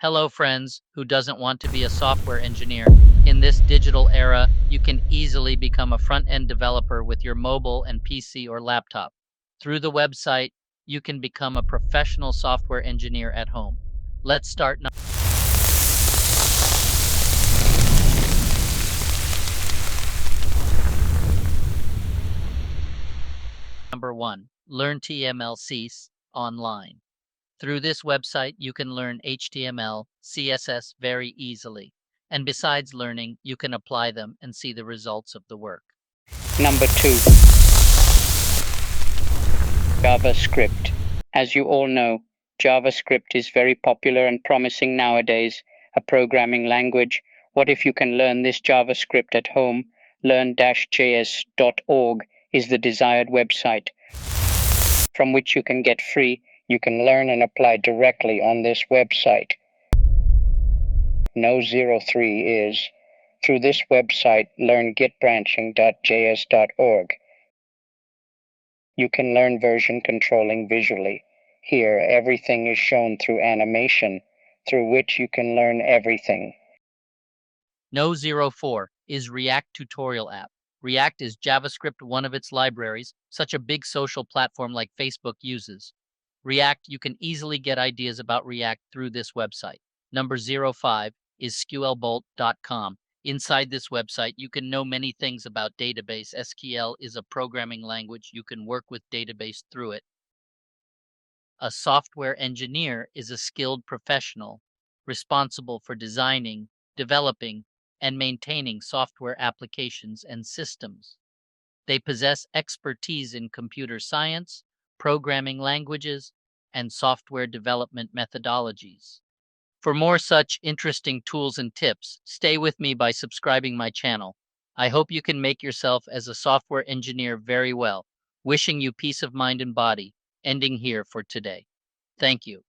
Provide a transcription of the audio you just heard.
Hello, friends. Who doesn't want to be a software engineer? In this digital era, you can easily become a front-end developer with your mobile and PC or laptop. Through the website, you can become a professional software engineer at home. Let's start. Number one, learn TML/CSS online. Through this website, you can learn HTML, CSS very easily. And besides learning, you can apply them and see the results of the work. Number 2, JavaScript. As you all know, JavaScript is very popular and promising nowadays, a programming language. What if you can learn this JavaScript at home? Learn-js.org is the desired website from which you can get free. You can learn and apply directly on this website. No 03 is. Through this website, learn getbranching.js.org. You can learn version controlling visually. Here, everything is shown through animation, through which you can learn everything. No 04 is React tutorial app. React is JavaScript, one of its libraries, such a big social platform like Facebook uses. React, you can easily get ideas about React through this website. Number 05 is sqlbolt.com. Inside this website, you can know many things about database. SQL is a programming language. You can work with database through it. A software engineer is a skilled professional responsible for designing, developing, and maintaining software applications and systems. They possess expertise in computer science, programming languages, and software development methodologies. For more such interesting tools and tips, stay with me by subscribing my channel. I hope you can make yourself as a software engineer very well. Wishing you peace of mind and body. Ending here for today. Thank you.